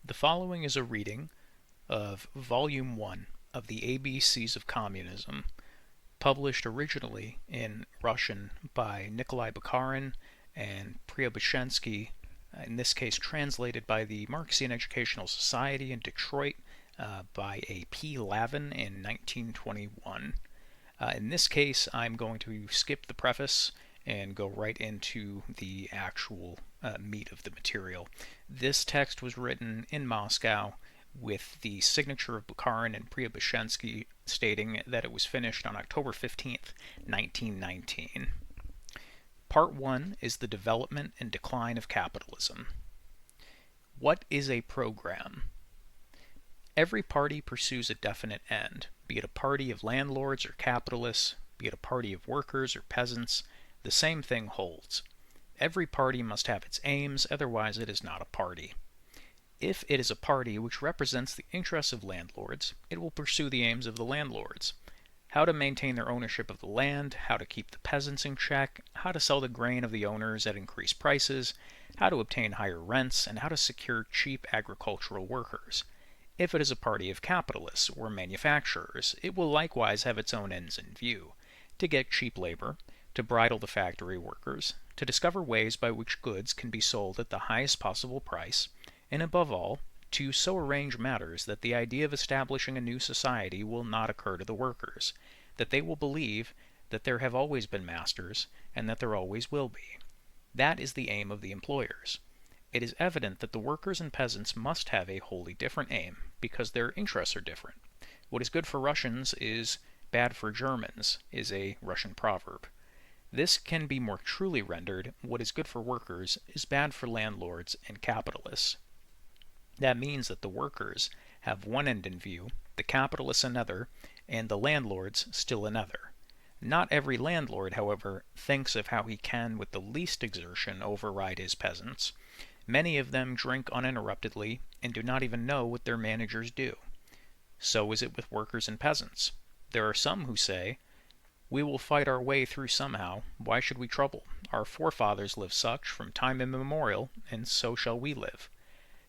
The following is a reading of Volume 1 of the A.B.C's of Communism, published originally in Russian by Nikolai Bukharin and Preobrazhensky, in this case translated by the Marxian Educational Society in Detroit by A. P. Lavin in 1921. In this case, I'm going to skip the preface and go right into the actual meat of the material. This text was written in Moscow with the signature of Bukharin and Preobrazhensky stating that it was finished on October 15th, 1919. Part 1 is the development and decline of capitalism. What is a program? Every party pursues a definite end, be it a party of landlords or capitalists, be it a party of workers or peasants. The same thing holds. Every party must have its aims, otherwise it is not a party. If it is a party which represents the interests of landlords, it will pursue the aims of the landlords. How to maintain their ownership of the land, how to keep the peasants in check, how to sell the grain of the owners at increased prices, how to obtain higher rents, and how to secure cheap agricultural workers. If it is a party of capitalists or manufacturers, it will likewise have its own ends in view: to get cheap labor, to bridle the factory workers, to discover ways by which goods can be sold at the highest possible price, and above all, to so arrange matters that the idea of establishing a new society will not occur to the workers, that they will believe that there have always been masters, and that there always will be. That is the aim of the employers. It is evident that the workers and peasants must have a wholly different aim, because their interests are different. What is good for Russians is bad for Germans, is a Russian proverb. This can be more truly rendered: what is good for workers is bad for landlords and capitalists. That means that the workers have one end in view, the capitalists another, and the landlords still another. Not every landlord, however, thinks of how he can with the least exertion override his peasants. Many of them drink uninterruptedly and do not even know what their managers do. So is it with workers and peasants. There are some who say, "We will fight our way through somehow. Why should we trouble? Our forefathers lived such from time immemorial, and so shall we live."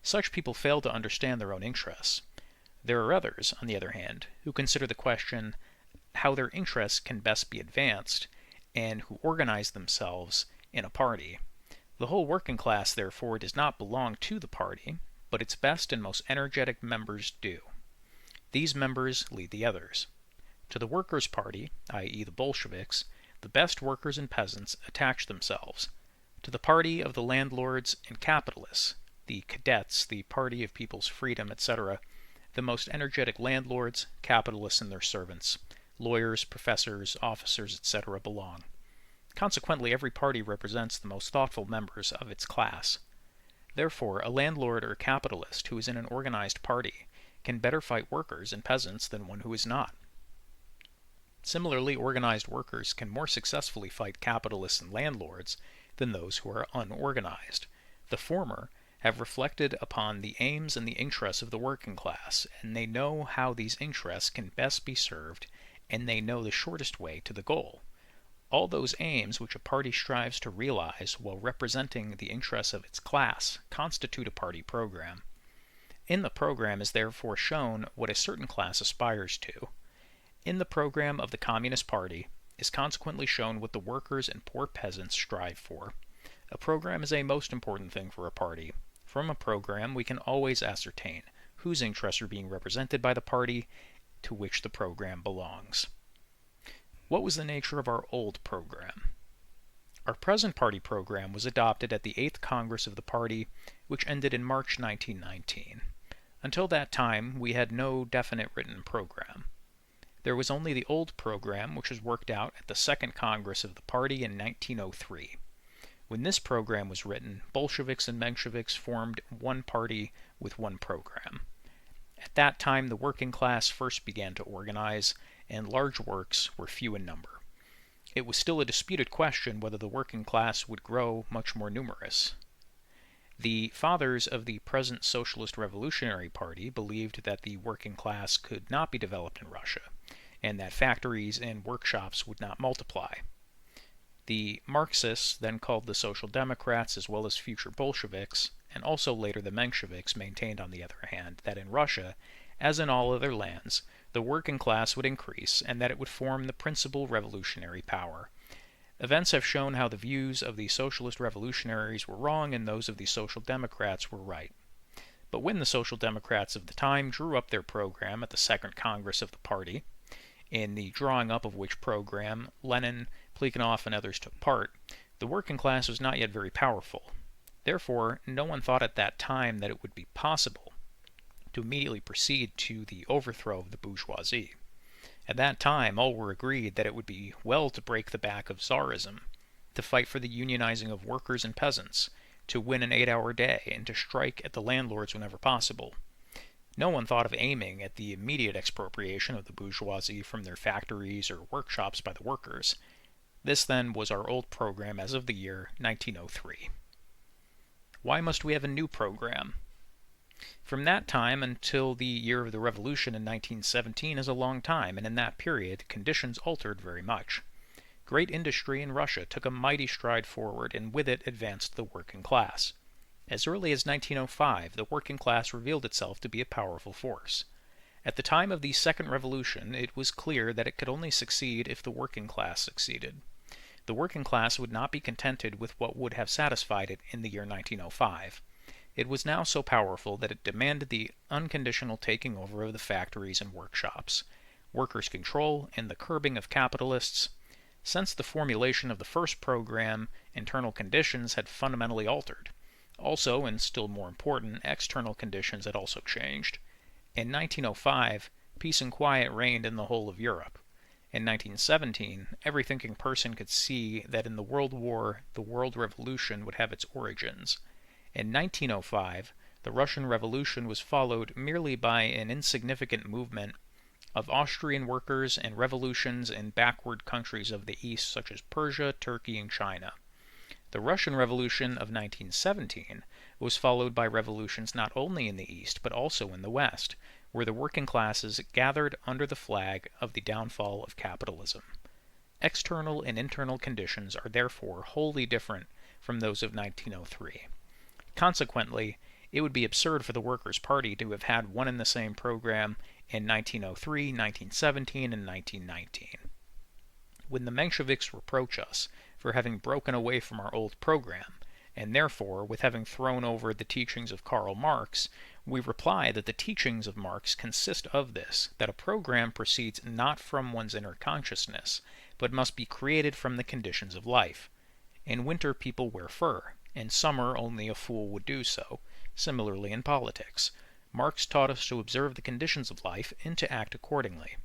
Such people fail to understand their own interests. There are others, on the other hand, who consider the question how their interests can best be advanced, and who organize themselves in a party. The whole working class, therefore, does not belong to the party, but its best and most energetic members do. These members lead the others. To the Workers' Party, i.e. the Bolsheviks, the best workers and peasants attach themselves. To the party of the landlords and capitalists, the Cadets, the Party of People's Freedom, etc., the most energetic landlords, capitalists and their servants, lawyers, professors, officers, etc. belong. Consequently, every party represents the most thoughtful members of its class. Therefore, a landlord or capitalist who is in an organized party can better fight workers and peasants than one who is not. Similarly, organized workers can more successfully fight capitalists and landlords than those who are unorganized. The former have reflected upon the aims and the interests of the working class, and they know how these interests can best be served, and they know the shortest way to the goal. All those aims which a party strives to realize while representing the interests of its class constitute a party program. In the program is therefore shown what a certain class aspires to. In the program of the Communist Party is consequently shown what the workers and poor peasants strive for. A program is a most important thing for a party. From a program we can always ascertain whose interests are being represented by the party to which the program belongs. What was the nature of our old program? Our present party program was adopted at the 8th Congress of the party, which ended in March 1919. Until that time we had no definite written program. There was only the old program, which was worked out at the Second Congress of the party in 1903. When this program was written, Bolsheviks and Mensheviks formed one party with one program. At that time, the working class first began to organize, and large works were few in number. It was still a disputed question whether the working class would grow much more numerous. The fathers of the present Socialist Revolutionary Party believed that the working class could not be developed in Russia, and that factories and workshops would not multiply. The Marxists, then called the Social Democrats, as well as future Bolsheviks, and also later the Mensheviks, maintained, on the other hand, that in Russia, as in all other lands, the working class would increase and that it would form the principal revolutionary power. Events have shown how the views of the socialist revolutionaries were wrong and those of the Social Democrats were right. But when the Social Democrats of the time drew up their program at the Second Congress of the party, in the drawing up of which program Lenin, Plekhanov, and others took part, the working class was not yet very powerful. Therefore, no one thought at that time that it would be possible to immediately proceed to the overthrow of the bourgeoisie. At that time, all were agreed that it would be well to break the back of Tsarism, to fight for the unionizing of workers and peasants, to win an 8-hour day, and to strike at the landlords whenever possible. No one thought of aiming at the immediate expropriation of the bourgeoisie from their factories or workshops by the workers. This, then, was our old program as of the year 1903. Why must we have a new program? From that time until the year of the Revolution in 1917 is a long time, and in that period conditions altered very much. Great industry in Russia took a mighty stride forward, and with it advanced the working class. As early as 1905, the working class revealed itself to be a powerful force. At the time of the Second Revolution, it was clear that it could only succeed if the working class succeeded. The working class would not be contented with what would have satisfied it in the year 1905. It was now so powerful that it demanded the unconditional taking over of the factories and workshops, workers' control, and the curbing of capitalists. Since the formulation of the first program, internal conditions had fundamentally altered. Also, and still more important, external conditions had also changed. In 1905, peace and quiet reigned in the whole of Europe. In 1917, every thinking person could see that in the World War, the World Revolution would have its origins. In 1905, the Russian Revolution was followed merely by an insignificant movement of Austrian workers and revolutions in backward countries of the East such as Persia, Turkey, and China. The Russian Revolution of 1917 was followed by revolutions not only in the East but also in the West, where the working classes gathered under the flag of the downfall of capitalism. External and internal conditions are therefore wholly different from those of 1903. Consequently, it would be absurd for the Workers' Party to have had one and the same program in 1903, 1917, and 1919. When the Mensheviks reproach us for having broken away from our old program, and therefore with having thrown over the teachings of Karl Marx, we reply that the teachings of Marx consist of this, that a program proceeds not from one's inner consciousness, but must be created from the conditions of life. In winter people wear fur. In summer only a fool would do so. Similarly in politics. Marx taught us to observe the conditions of life and to act accordingly.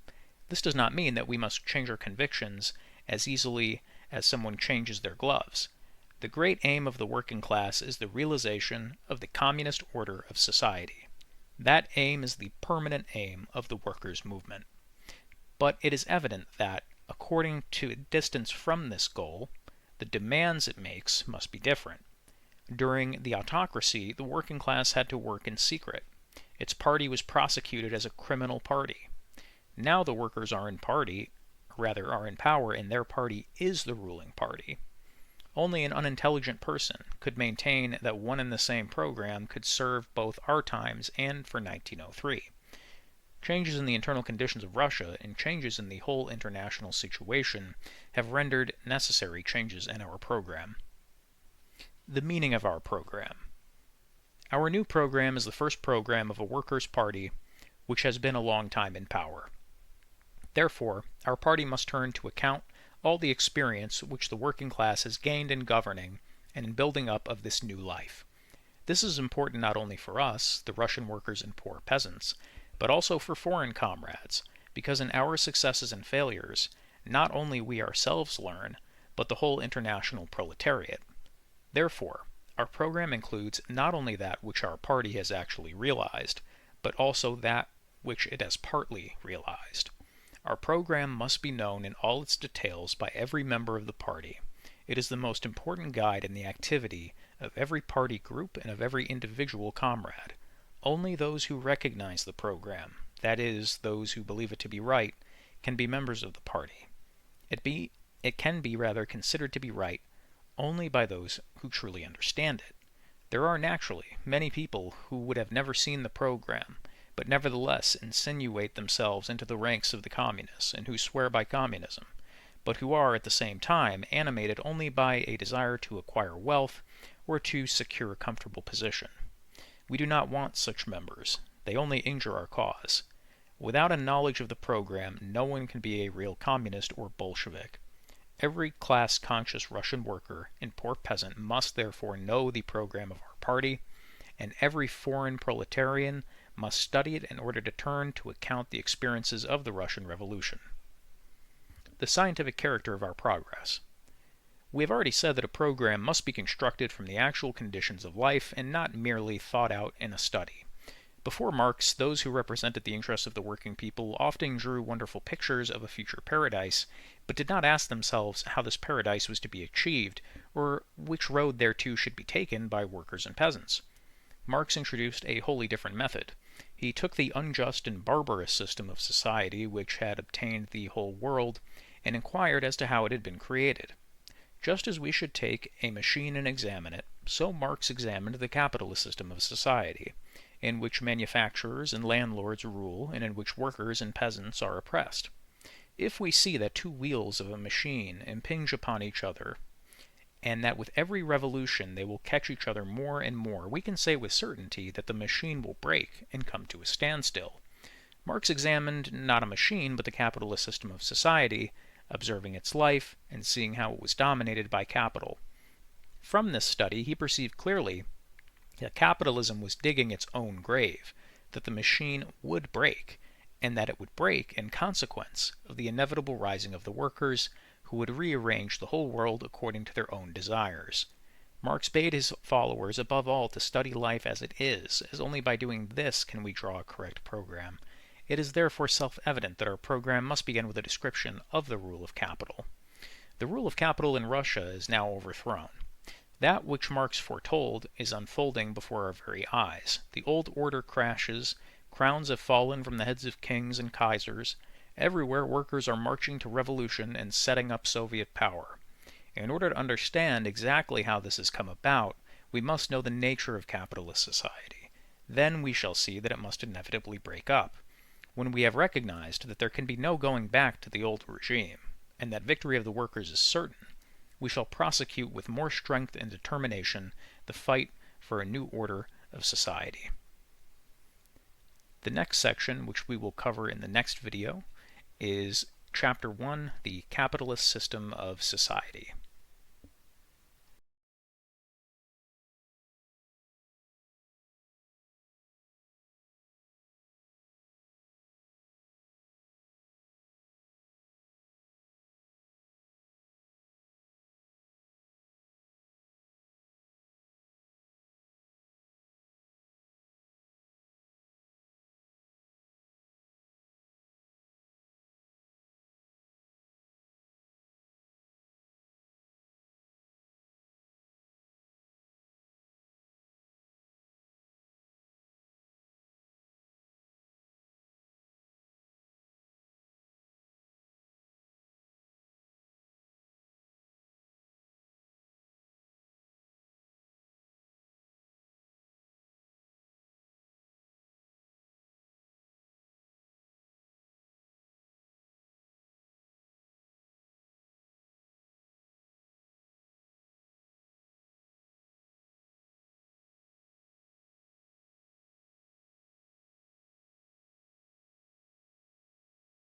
This does not mean that we must change our convictions as easily as someone changes their gloves. The great aim of the working class is the realization of the communist order of society. That aim is the permanent aim of the workers' movement. But it is evident that, according to distance from this goal, the demands it makes must be different. During the autocracy, the working class had to work in secret. Its party was prosecuted as a criminal party. Now the workers are in power, and their party is the ruling party. Only an unintelligent person could maintain that one and the same program could serve both our times and for 1903. Changes in the internal conditions of Russia and changes in the whole international situation have rendered necessary changes in our program. The meaning of our program. Our new program is the first program of a workers' party which has been a long time in power. Therefore, our party must turn to account all the experience which the working class has gained in governing and in building up of this new life. This is important not only for us, the Russian workers and poor peasants, but also for foreign comrades, because in our successes and failures, not only we ourselves learn, but the whole international proletariat. Therefore, our program includes not only that which our party has actually realized, but also that which it has partly realized. Our program must be known in all its details by every member of the party. It is the most important guide in the activity of every party group and of every individual comrade. Only those who recognize the program, that is, those who believe it to be right, can be members of the party. It It can be rather considered to be right only by those who truly understand it. There are naturally many people who would have never seen the program, but nevertheless insinuate themselves into the ranks of the communists and who swear by communism, but who are at the same time animated only by a desire to acquire wealth or to secure a comfortable position. We do not want such members. They only injure our cause. Without a knowledge of the program, no one can be a real communist or Bolshevik. Every class-conscious Russian worker and poor peasant must therefore know the program of our party, and every foreign proletarian must study it in order to turn to account the experiences of the Russian Revolution. The scientific character of our progress. We have already said that a program must be constructed from the actual conditions of life and not merely thought out in a study. Before Marx, those who represented the interests of the working people often drew wonderful pictures of a future paradise, but did not ask themselves how this paradise was to be achieved, or which road thereto should be taken by workers and peasants. Marx introduced a wholly different method. He took the unjust and barbarous system of society which had obtained the whole world, and inquired as to how it had been created. Just as we should take a machine and examine it, so Marx examined the capitalist system of society, in which manufacturers and landlords rule and in which workers and peasants are oppressed. If we see that two wheels of a machine impinge upon each other, and that with every revolution they will catch each other more and more, we can say with certainty that the machine will break and come to a standstill. Marx examined not a machine but the capitalist system of society, observing its life and seeing how it was dominated by capital. From this study he perceived clearly that capitalism was digging its own grave, that the machine would break, and that it would break in consequence of the inevitable rising of the workers, who would rearrange the whole world according to their own desires. Marx bade his followers above all to study life as it is, as only by doing this can we draw a correct program. It is therefore self-evident that our program must begin with a description of the rule of capital. The rule of capital in Russia is now overthrown. That which Marx foretold is unfolding before our very eyes. The old order crashes, crowns have fallen from the heads of kings and kaisers. Everywhere workers are marching to revolution and setting up Soviet power. In order to understand exactly how this has come about, we must know the nature of capitalist society. Then we shall see that it must inevitably break up. When we have recognized that there can be no going back to the old regime, and that victory of the workers is certain, we shall prosecute with more strength and determination the fight for a new order of society. The next section, which we will cover in the next video, is Chapter 1, the Capitalist System of Society.